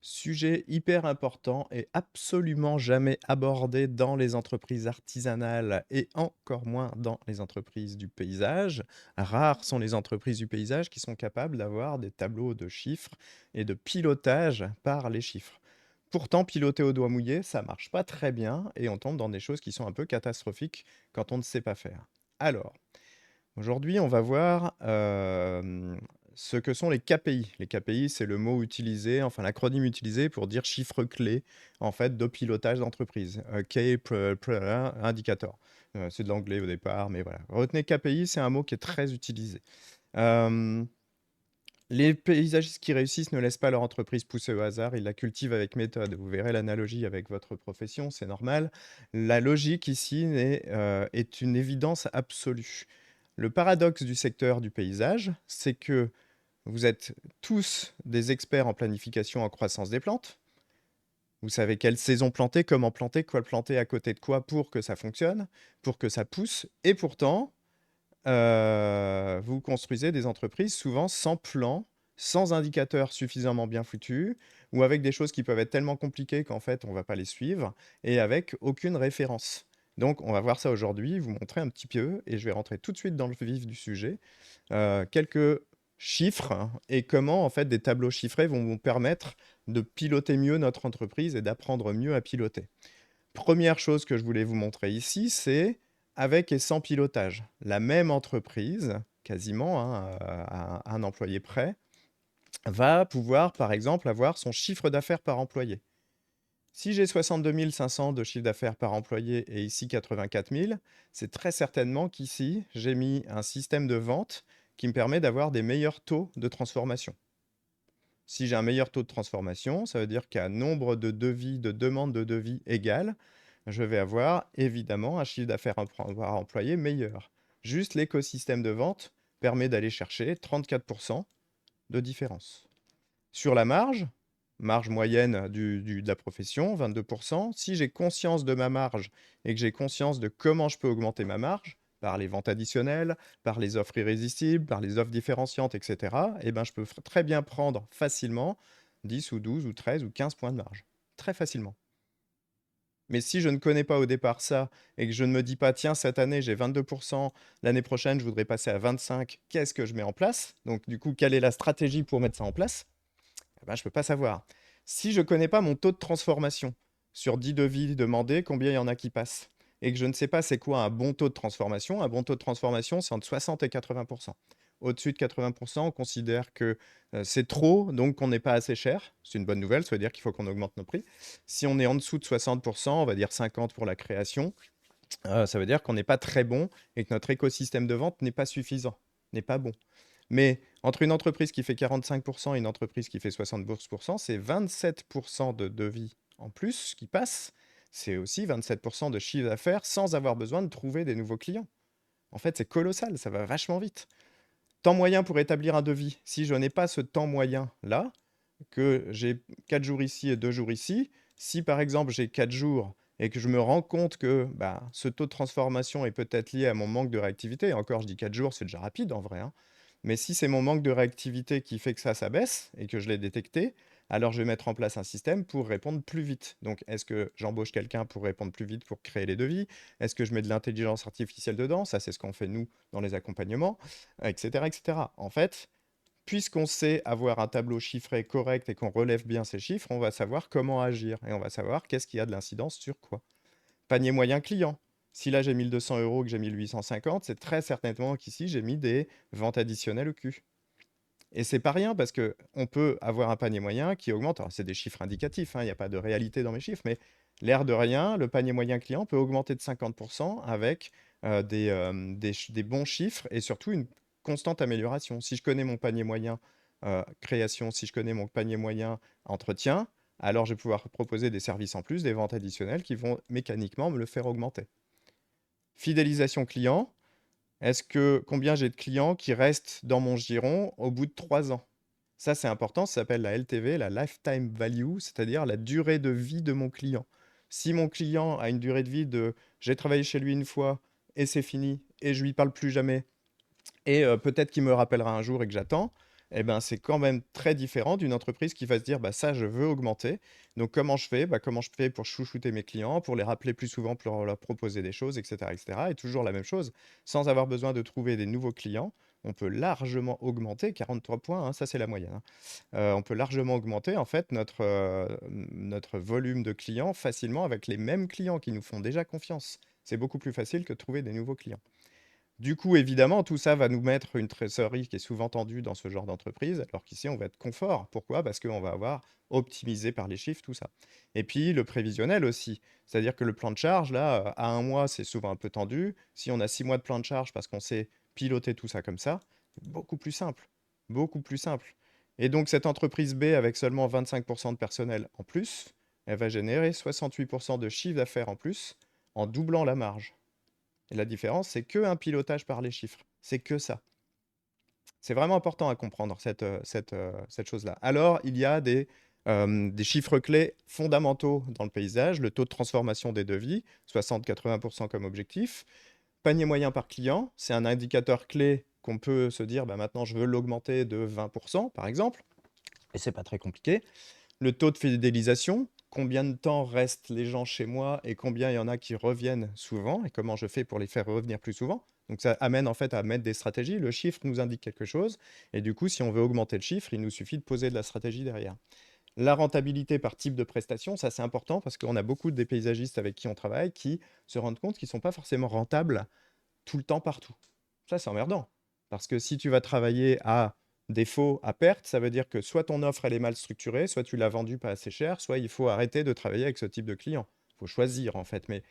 Sujet hyper important et absolument jamais abordé dans les entreprises artisanales et encore moins dans les entreprises du paysage. Rares sont les entreprises du paysage qui sont capables d'avoir des tableaux de chiffres et de pilotage par les chiffres. Pourtant, piloter au doigt mouillé, ça marche pas très bien et on tombe dans des choses qui sont un peu catastrophiques quand on ne sait pas faire. Alors, aujourd'hui, on va voir ce que sont les KPI. Les KPI, c'est le mot utilisé, enfin l'acronyme utilisé pour dire chiffre clé en fait de pilotage d'entreprise. Indicator. C'est de l'anglais au départ, mais voilà. Retenez KPI, c'est un mot qui est très utilisé. Euh, les paysagistes qui réussissent ne laissent pas leur entreprise pousser au hasard, ils la cultivent avec méthode. Vous verrez l'analogie avec votre profession, c'est normal. La logique ici est une évidence absolue. Le paradoxe du secteur du paysage, c'est que vous êtes tous des experts en planification en croissance des plantes. Vous savez quelle saison planter, comment planter, quoi planter à côté de quoi pour que ça fonctionne, pour que ça pousse. Et pourtant, vous construisez des entreprises souvent sans plan, sans indicateurs suffisamment bien foutus, ou avec des choses qui peuvent être tellement compliquées qu'en fait, on ne va pas les suivre, et avec aucune référence. Donc, on va voir ça aujourd'hui, vous montrer un petit peu, et je vais rentrer tout de suite dans le vif du sujet. Quelques chiffres hein, et comment en fait des tableaux chiffrés vont vous permettre de piloter mieux notre entreprise et d'apprendre mieux à piloter. Première chose que je voulais vous montrer ici, c'est avec et sans pilotage. La même entreprise, quasiment, hein, à un employé près, va pouvoir, par exemple, avoir son chiffre d'affaires par employé. Si j'ai 62 500 de chiffre d'affaires par employé et ici 84 000, c'est très certainement qu'ici, j'ai mis un système de vente qui me permet d'avoir des meilleurs taux de transformation. Si j'ai un meilleur taux de transformation, ça veut dire qu'à nombre de devis, de demandes de devis égales, je vais avoir évidemment un chiffre d'affaires par employé meilleur. Juste l'écosystème de vente permet d'aller chercher 34% de différence. Sur la marge, marge moyenne de la profession, 22%. Si j'ai conscience de ma marge et que j'ai conscience de comment je peux augmenter ma marge, par les ventes additionnelles, par les offres irrésistibles, par les offres différenciantes, etc., eh ben, je peux très bien prendre facilement 10 ou 12 ou 13 ou 15 points de marge. Très facilement. Mais si je ne connais pas au départ ça et que je ne me dis pas, tiens, cette année j'ai 22%, l'année prochaine je voudrais passer à 25, qu'est-ce que je mets en place? Donc du coup, quelle est la stratégie pour mettre ça en place? Eh ben, je ne peux pas savoir. Si je ne connais pas mon taux de transformation sur 10 devis demandés, combien il y en a qui passent? Et que je ne sais pas c'est quoi un bon taux de transformation, un bon taux de transformation, c'est entre 60 et 80%. Au-dessus de 80%, on considère que c'est trop, donc qu'on n'est pas assez cher. C'est une bonne nouvelle, ça veut dire qu'il faut qu'on augmente nos prix. Si on est en dessous de 60%, on va dire 50 pour la création, ça veut dire qu'on n'est pas très bon et que notre écosystème de vente n'est pas suffisant, n'est pas bon. Mais entre une entreprise qui fait 45% et une entreprise qui fait 72%, c'est 27% de devis en plus qui passent. C'est aussi 27% de chiffre d'affaires sans avoir besoin de trouver des nouveaux clients. En fait, c'est colossal, ça va vachement vite. Temps moyen pour établir un devis. Si je n'ai pas ce temps moyen-là, que j'ai 4 jours ici et 2 jours ici, si par exemple j'ai 4 jours et que je me rends compte que bah, ce taux de transformation est peut-être lié à mon manque de réactivité, et encore je dis 4 jours, c'est déjà rapide en vrai, hein, mais si c'est mon manque de réactivité qui fait que ça baisse et que je l'ai détecté, alors je vais mettre en place un système pour répondre plus vite. Donc, est-ce que j'embauche quelqu'un pour répondre plus vite pour créer les devis? Est-ce que je mets de l'intelligence artificielle dedans? Ça, c'est ce qu'on fait nous dans les accompagnements, etc., etc. En fait, puisqu'on sait avoir un tableau chiffré correct et qu'on relève bien ces chiffres, on va savoir comment agir et on va savoir qu'est-ce qui a de l'incidence sur quoi. Panier moyen client. Si là j'ai 1200 euros, que j'ai 1850, c'est très certainement qu'ici j'ai mis des ventes additionnelles au cul. Et c'est pas rien parce que on peut avoir un panier moyen qui augmente. Alors, c'est des chiffres indicatifs, hein, il n'y a pas de réalité dans mes chiffres, mais l'air de rien, le panier moyen client peut augmenter de 50% avec des bons chiffres et surtout une constante amélioration. Si je connais mon panier moyen création, si je connais mon panier moyen entretien, alors je vais pouvoir proposer des services en plus, des ventes additionnelles qui vont mécaniquement me le faire augmenter. Fidélisation client, combien j'ai de clients qui restent dans mon giron au bout de 3 ans? Ça, c'est important, ça s'appelle la LTV, la lifetime value, c'est-à-dire la durée de vie de mon client. Si mon client a une durée de vie de j'ai travaillé chez lui une fois et c'est fini et je lui parle plus jamais et peut-être qu'il me rappellera un jour et que j'attends, eh ben, c'est quand même très différent d'une entreprise qui va se dire: «Bah, ça, je veux augmenter. Donc comment je fais? Bah, comment je fais pour chouchouter mes clients, pour les rappeler plus souvent, pour leur proposer des choses?» et cetera et toujours la même chose, sans avoir besoin de trouver des nouveaux clients, on peut largement augmenter 43 points, hein, ça, c'est la moyenne, hein. On peut largement augmenter, en fait, notre volume de clients facilement avec les mêmes clients qui nous font déjà confiance. C'est beaucoup plus facile que de trouver des nouveaux clients. Du coup, évidemment, tout ça va nous mettre une trésorerie qui est souvent tendue dans ce genre d'entreprise, alors qu'ici, on va être confort. Pourquoi? Parce qu'on va avoir optimisé par les chiffres tout ça. Et puis, le prévisionnel aussi. C'est-à-dire que le plan de charge, là, à un mois, c'est souvent un peu tendu. Si on a 6 mois de plan de charge parce qu'on sait piloter tout ça comme ça, c'est beaucoup plus simple. Beaucoup plus simple. Et donc, cette entreprise B, avec seulement 25% de personnel en plus, elle va générer 68% de chiffre d'affaires en plus en doublant la marge. Et la différence, c'est que un pilotage par les chiffres. C'est que ça. C'est vraiment important à comprendre cette chose-là. Alors, il y a des chiffres clés fondamentaux dans le paysage. Le taux de transformation des devis, 60-80% comme objectif. Panier moyen par client, c'est un indicateur clé qu'on peut se dire, bah, maintenant je veux l'augmenter de 20%, par exemple. Et c'est pas très compliqué. Le taux de fidélisation, combien de temps restent les gens chez moi et combien il y en a qui reviennent souvent et comment je fais pour les faire revenir plus souvent. Donc ça amène en fait à mettre des stratégies. Le chiffre nous indique quelque chose et du coup, si on veut augmenter le chiffre, il nous suffit de poser de la stratégie derrière. La rentabilité par type de prestation, ça c'est important parce qu'on a beaucoup de paysagistes avec qui on travaille qui se rendent compte qu'ils ne sont pas forcément rentables tout le temps partout. Ça, c'est emmerdant. Parce que si tu vas travailler à défaut, à perte, ça veut dire que soit ton offre elle est mal structurée, soit tu l'as vendue pas assez cher, soit il faut arrêter de travailler avec ce type de client. Il faut choisir en fait. Mais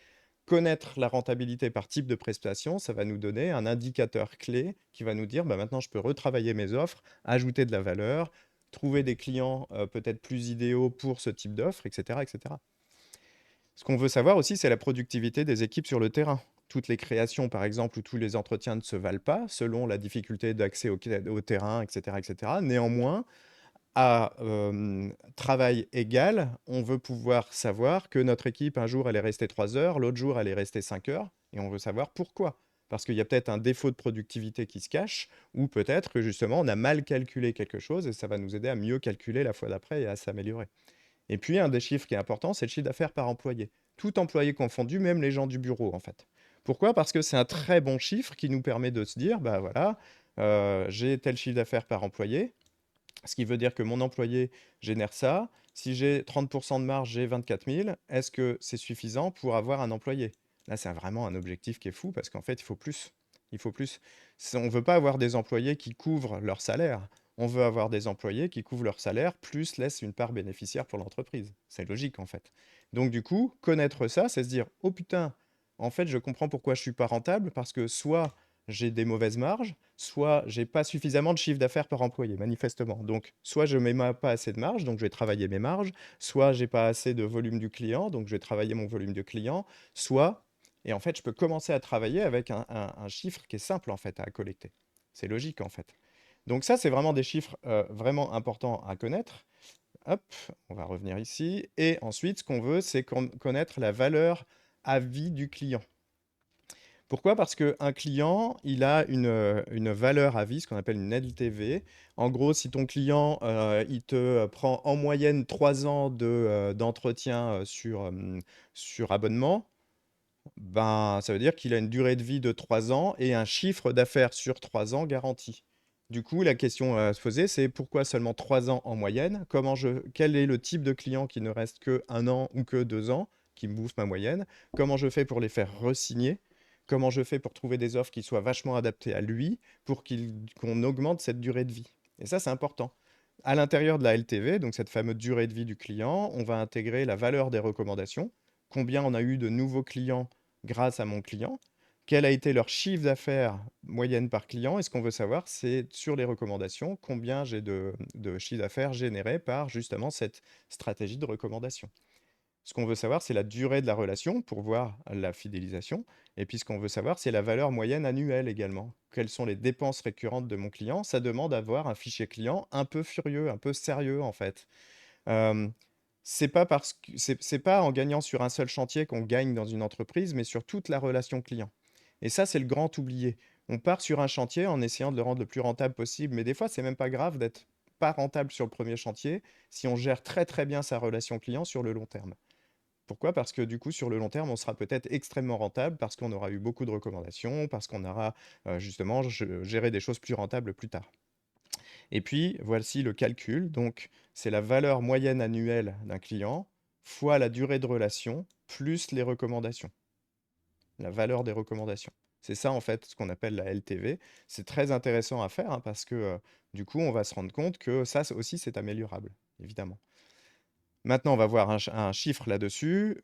connaître la rentabilité par type de prestation, ça va nous donner un indicateur clé qui va nous dire bah, maintenant je peux retravailler mes offres, ajouter de la valeur, trouver des clients peut-être plus idéaux pour ce type d'offre, etc., etc. Ce qu'on veut savoir aussi, c'est la productivité des équipes sur le terrain. Toutes les créations, par exemple, ou tous les entretiens ne se valent pas selon la difficulté d'accès au terrain, etc., etc. Néanmoins, à travail égal, on veut pouvoir savoir que notre équipe, un jour, elle est restée 3 heures, l'autre jour, elle est restée 5 heures, et on veut savoir pourquoi. Parce qu'il y a peut-être un défaut de productivité qui se cache, ou peut-être que justement, on a mal calculé quelque chose, et ça va nous aider à mieux calculer la fois d'après et à s'améliorer. Et puis, un des chiffres qui est important, c'est le chiffre d'affaires par employé. Tout employé confondu, même les gens du bureau, en fait. Pourquoi? Parce que c'est un très bon chiffre qui nous permet de se dire, bah voilà, j'ai tel chiffre d'affaires par employé, ce qui veut dire que mon employé génère ça. Si j'ai 30% de marge, j'ai 24 000. Est-ce que c'est suffisant pour avoir un employé? Là, c'est vraiment un objectif qui est fou parce qu'en fait, il faut plus. Il faut plus. On ne veut pas avoir des employés qui couvrent leur salaire. On veut avoir des employés qui couvrent leur salaire, plus laissent une part bénéficiaire pour l'entreprise. C'est logique, en fait. Donc, du coup, connaître ça, c'est se dire, oh putain, en fait, je comprends pourquoi je suis pas rentable, parce que soit j'ai des mauvaises marges, soit j'ai pas suffisamment de chiffre d'affaires par employé, manifestement. Donc, soit je mets pas assez de marge, donc je vais travailler mes marges, soit j'ai pas assez de volume du client, donc je vais travailler mon volume de client, soit, et en fait, je peux commencer à travailler avec un chiffre qui est simple, en fait, à collecter. C'est logique, en fait. Donc ça, c'est vraiment des chiffres vraiment importants à connaître. Hop, on va revenir ici. Et ensuite, ce qu'on veut, c'est connaître la valeur à vie du client. Pourquoi? Parce qu'un client, il a une valeur à vie, ce qu'on appelle une LTV. En gros, si ton client, il te prend en moyenne 3 ans d'entretien sur abonnement, ben, ça veut dire qu'il a une durée de vie de 3 ans et un chiffre d'affaires sur 3 ans garanti. Du coup, la question à se poser, c'est pourquoi seulement 3 ans en moyenne? Quel est le type de client qui ne reste que 1 an ou que 2 ans, qui me bouffe ma moyenne? Comment je fais pour les faire re-signer? Comment je fais pour trouver des offres qui soient vachement adaptées à lui pour qu'on augmente cette durée de vie? Et ça, c'est important. À l'intérieur de la LTV, donc cette fameuse durée de vie du client, on va intégrer la valeur des recommandations. Combien on a eu de nouveaux clients grâce à mon client? Quel a été leur chiffre d'affaires moyenne par client? Et ce qu'on veut savoir, c'est sur les recommandations, combien j'ai de chiffre d'affaires généré par justement cette stratégie de recommandation. Ce qu'on veut savoir, c'est la durée de la relation pour voir la fidélisation. Et puis ce qu'on veut savoir, c'est la valeur moyenne annuelle également. Quelles sont les dépenses récurrentes de mon client? Ça demande d'avoir un fichier client un peu furieux, un peu sérieux en fait. Euh, c'est pas en gagnant sur un seul chantier qu'on gagne dans une entreprise, mais sur toute la relation client. Et ça, c'est le grand oublié. On part sur un chantier en essayant de le rendre le plus rentable possible, mais des fois, c'est même pas grave d'être pas rentable sur le premier chantier si on gère très très bien sa relation client sur le long terme. Pourquoi? Parce que du coup, sur le long terme, on sera peut-être extrêmement rentable parce qu'on aura eu beaucoup de recommandations, parce qu'on aura justement géré des choses plus rentables plus tard. Et puis, voici le calcul. Donc, c'est la valeur moyenne annuelle d'un client fois la durée de relation plus les recommandations, la valeur des recommandations. C'est ça, en fait, ce qu'on appelle la LTV. C'est très intéressant à faire hein, parce que du coup, on va se rendre compte que ça aussi, c'est améliorable, évidemment. Maintenant, on va voir un chiffre là-dessus.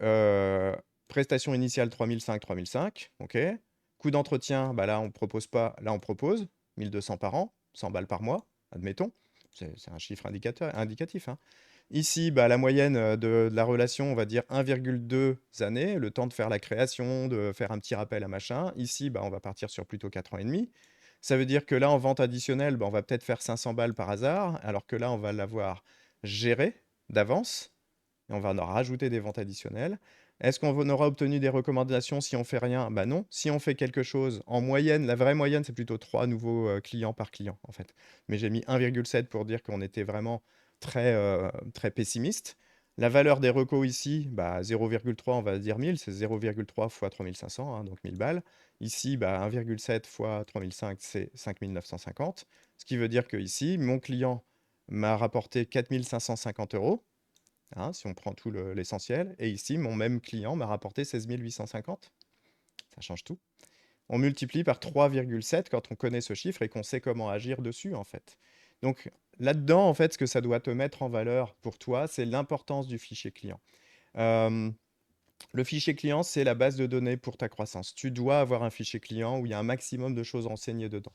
Prestation initiale 3005, 3005. OK. Coût d'entretien, bah là, on propose pas. Là, on propose 1200 par an, 100 balles par mois, admettons. C'est un chiffre indicatif. Hein. Ici, bah, la moyenne de la relation, on va dire 1,2 années, le temps de faire la création, de faire un petit rappel à machin. Ici, bah, on va partir sur plutôt 4 ans et demi. Ça veut dire que là, en vente additionnelle, bah, on va peut-être faire 500 balles par hasard, alors que là, on va l'avoir géré d'avance et on va en rajouter des ventes additionnelles. Est-ce qu'on aura obtenu des recommandations si on fait rien? Bah non. Si on fait quelque chose, en moyenne, la vraie moyenne, c'est plutôt 3 nouveaux clients par client, en fait. Mais j'ai mis 1,7 pour dire qu'on était vraiment très pessimiste. La valeur des recos ici, bah 0,3, on va dire 1000, c'est 0,3 fois 3500, hein, donc 1000 balles. Ici, bah 1,7 fois 3005, c'est 5950. Ce qui veut dire que ici, mon client m'a rapporté 4550 euros. Hein, si on prend tout l'essentiel. Et ici, mon même client m'a rapporté 16 850. Ça change tout. On multiplie par 3,7 quand on connaît ce chiffre et qu'on sait comment agir dessus, en fait. Donc là-dedans, en fait, ce que ça doit te mettre en valeur pour toi, c'est l'importance du fichier client. Le fichier client, c'est la base de données pour ta croissance. Tu dois avoir un fichier client où il y a un maximum de choses renseignées dedans.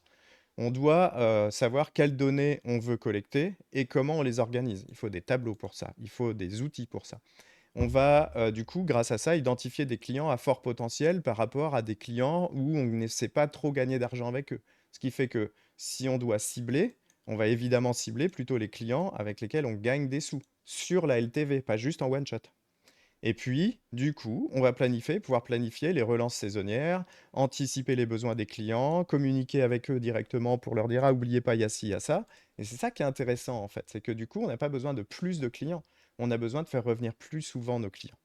On doit savoir quelles données on veut collecter et comment on les organise. Il faut des tableaux pour ça, il faut des outils pour ça. On va du coup, grâce à ça, identifier des clients à fort potentiel par rapport à des clients où on ne sait pas trop gagner d'argent avec eux. Ce qui fait que si on doit cibler, on va évidemment cibler plutôt les clients avec lesquels on gagne des sous sur la LTV, pas juste en one shot. Et puis, du coup, on va pouvoir planifier les relances saisonnières, anticiper les besoins des clients, communiquer avec eux directement pour leur dire: «Ah, oubliez pas, il y a ci, il y a ça». Et c'est ça qui est intéressant, en fait, c'est que du coup, on n'a pas besoin de plus de clients. On a besoin de faire revenir plus souvent nos clients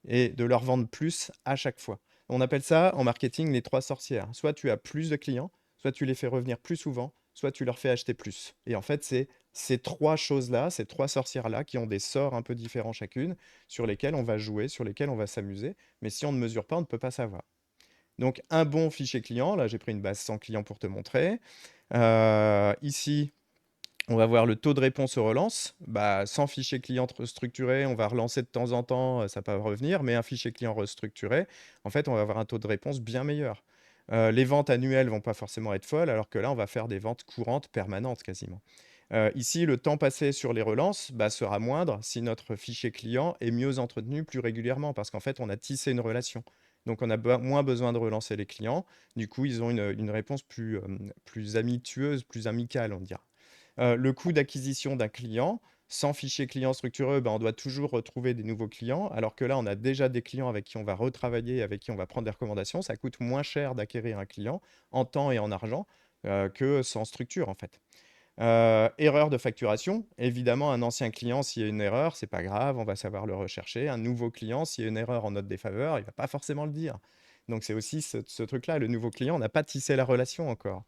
et de leur vendre plus à chaque fois. On appelle ça en marketing les trois sorcières. Soit tu as plus de clients, soit tu les fais revenir plus souvent, soit tu leur fais acheter plus. Et en fait, c'est ces trois choses-là, ces trois sorcières-là qui ont des sorts un peu différents chacune, sur lesquels on va jouer, sur lesquels on va s'amuser. Mais si on ne mesure pas, on ne peut pas savoir. Donc un bon fichier client, là j'ai pris une base 100 clients pour te montrer. Ici, on va voir le taux de réponse aux relances. Bah, sans fichier client structuré, on va relancer de temps en temps, ça peut revenir, mais un fichier client restructuré, en fait, on va avoir un taux de réponse bien meilleur. Les ventes annuelles vont pas forcément être folles, alors que là, on va faire des ventes courantes permanentes quasiment. Ici, le temps passé sur les relances bah, sera moindre si notre fichier client est mieux entretenu plus régulièrement, parce qu'en fait, on a tissé une relation. Donc, on a moins besoin de relancer les clients. Du coup, ils ont une réponse plus amitueuse, plus amicale, on dira. Le coût d'acquisition d'un client, sans fichier client structureux, ben, on doit toujours retrouver des nouveaux clients, alors que là, on a déjà des clients avec qui on va retravailler, avec qui on va prendre des recommandations. Ça coûte moins cher d'acquérir un client en temps et en argent que sans structure, en fait. Erreur de facturation. Évidemment, un ancien client, s'il y a une erreur, c'est pas grave, on va savoir le rechercher. Un nouveau client, s'il y a une erreur en notre défaveur, il va pas forcément le dire. Donc, c'est aussi ce truc-là. Le nouveau client, on n'a pas tissé la relation encore.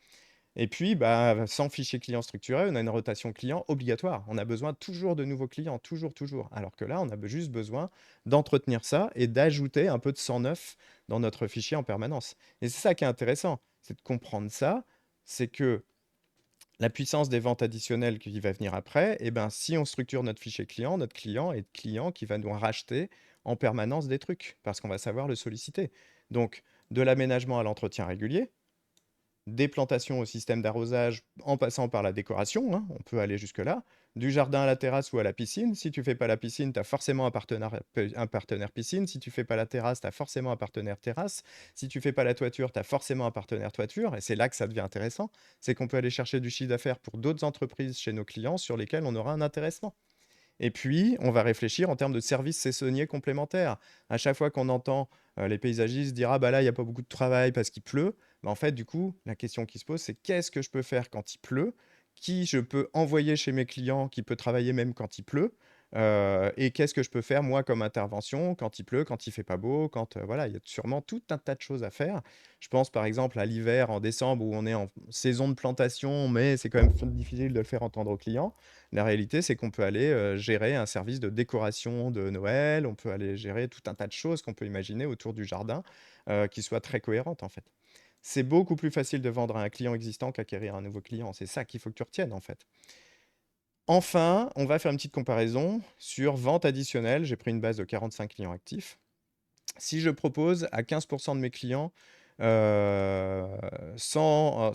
Et puis, bah, sans fichier client structuré, on a une rotation client obligatoire. On a besoin toujours de nouveaux clients, toujours, toujours. Alors que là, on a juste besoin d'entretenir ça et d'ajouter un peu de sang neuf dans notre fichier en permanence. Et c'est ça qui est intéressant, c'est de comprendre ça, c'est que la puissance des ventes additionnelles qui va venir après, et ben, si on structure notre fichier client, notre client est client qui va nous racheter en permanence des trucs, parce qu'on va savoir le solliciter. Donc, de l'aménagement à l'entretien régulier, des plantations au système d'arrosage en passant par la décoration, hein, on peut aller jusque-là, du jardin à la terrasse ou à la piscine. Si tu fais pas la piscine, tu as forcément un partenaire piscine. Si tu fais pas la terrasse, tu as forcément un partenaire terrasse. Si tu fais pas la toiture, tu as forcément un partenaire toiture. Et c'est là que ça devient intéressant, c'est qu'on peut aller chercher du chiffre d'affaires pour d'autres entreprises chez nos clients sur lesquels on aura un intéressement. Et puis, on va réfléchir en termes de services saisonniers complémentaires. À chaque fois qu'on entend les paysagistes dire: «Ah bah là, il y a pas beaucoup de travail parce qu'il pleut», Bah, en fait, du coup, la question qui se pose, c'est qu'est-ce que je peux faire quand il pleut? Qui je peux envoyer chez mes clients, qui peut travailler même quand il pleut? Et qu'est-ce que je peux faire moi comme intervention quand il pleut, quand il fait pas beau, quand, voilà, il y a sûrement tout un tas de choses à faire. Je pense par exemple à l'hiver en décembre où on est en saison de plantation, mais c'est quand même difficile de le faire entendre aux clients. La réalité, c'est qu'on peut aller, gérer un service de décoration de Noël, on peut aller gérer tout un tas de choses qu'on peut imaginer autour du jardin, qui soient très cohérentes en fait. C'est beaucoup plus facile de vendre à un client existant qu'acquérir un nouveau client. C'est ça qu'il faut que tu retiennes en fait. Enfin, on va faire une petite comparaison sur vente additionnelle. J'ai pris une base de 45 clients actifs. Si je propose à 15% de mes clients, euh, sans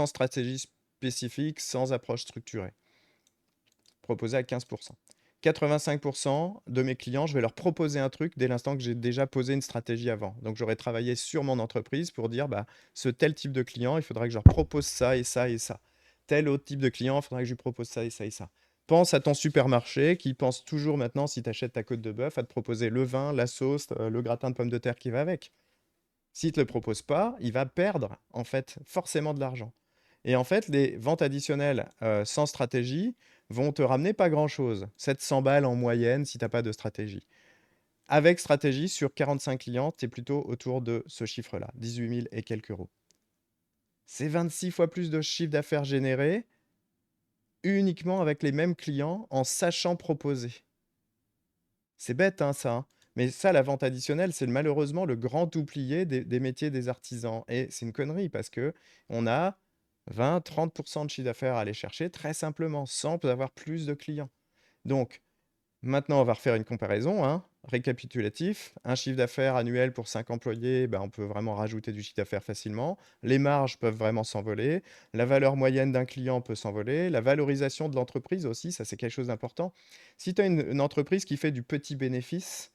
stratégie spécifique, sans approche structurée, proposer à 15%. 85% de mes clients, je vais leur proposer un truc dès l'instant que j'ai déjà posé une stratégie avant. Donc, j'aurais travaillé sur mon entreprise pour dire, bah, ce tel type de client, il faudra que je leur propose ça et ça et ça. Tel autre type de client, il faudra que je lui propose ça et ça et ça. Pense à ton supermarché qui pense toujours maintenant, si tu achètes ta côte de bœuf, à te proposer le vin, la sauce, le gratin de pommes de terre qui va avec. S'il ne te le propose pas, il va perdre, en fait, forcément de l'argent. Et en fait, les ventes additionnelles sans stratégie vont te ramener pas grand-chose. 700 balles en moyenne si tu n'as pas de stratégie. Avec stratégie, sur 45 clients, tu es plutôt autour de ce chiffre-là, 18 000 et quelques euros. C'est 26 fois plus de chiffre d'affaires généré uniquement avec les mêmes clients en sachant proposer. C'est bête, hein, ça, hein. Mais ça, la vente additionnelle, c'est malheureusement le grand oublié des métiers des artisans. Et c'est une connerie parce que on a 20-30% de chiffre d'affaires à aller chercher très simplement, sans avoir plus de clients. Donc, maintenant, on va refaire une comparaison, hein. Récapitulatif, un chiffre d'affaires annuel pour 5 employés, ben, on peut vraiment rajouter du chiffre d'affaires facilement. Les marges peuvent vraiment s'envoler. La valeur moyenne d'un client peut s'envoler. La valorisation de l'entreprise aussi, ça c'est quelque chose d'important. Si tu as une entreprise qui fait du petit bénéfice,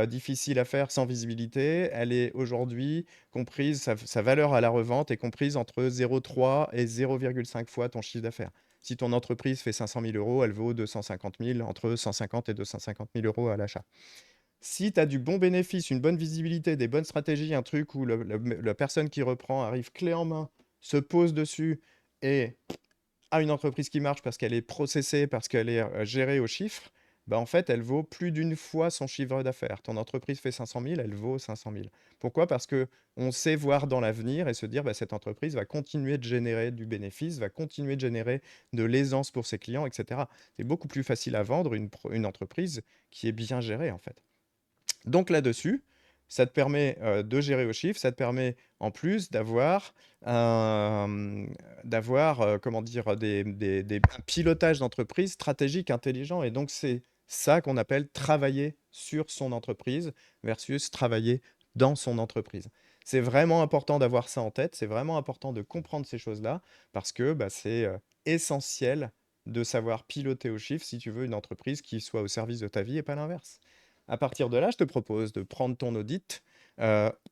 difficile à faire sans visibilité, elle est aujourd'hui comprise, sa valeur à la revente est comprise entre 0,3 et 0,5 fois ton chiffre d'affaires. Si ton entreprise fait 500 000 euros, elle vaut 250 000, entre 150 et 250 000 euros à l'achat. Si tu as du bon bénéfice, une bonne visibilité, des bonnes stratégies, un truc où la personne qui reprend arrive clé en main, se pose dessus et a une entreprise qui marche parce qu'elle est processée, parce qu'elle est gérée au chiffre, bah en fait, elle vaut plus d'une fois son chiffre d'affaires. Ton entreprise fait 500 000, elle vaut 500 000. Pourquoi? Parce que on sait voir dans l'avenir et se dire, bah, cette entreprise va continuer de générer du bénéfice, va continuer de générer de l'aisance pour ses clients, etc. C'est beaucoup plus facile à vendre une entreprise qui est bien gérée, en fait. Donc là-dessus, ça te permet de gérer au chiffre, ça te permet en plus un- d'avoir comment dire, un pilotage d'entreprise stratégique intelligent. Et donc, c'est ça qu'on appelle travailler sur son entreprise versus travailler dans son entreprise. C'est vraiment important d'avoir ça en tête, c'est vraiment important de comprendre ces choses-là parce que bah, c'est essentiel de savoir piloter au chiffre si tu veux une entreprise qui soit au service de ta vie et pas l'inverse. À partir de là, je te propose de prendre ton audit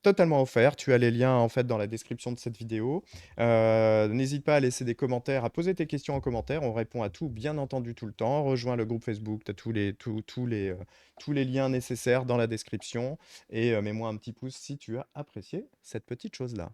totalement offert. Tu as les liens en fait dans la description de cette vidéo. N'hésite pas à laisser des commentaires, à poser tes questions en commentaire. On répond à tout, bien entendu, tout le temps. Rejoins le groupe Facebook, tu as tous les liens nécessaires dans la description. Et mets-moi un petit pouce si tu as apprécié cette petite chose-là.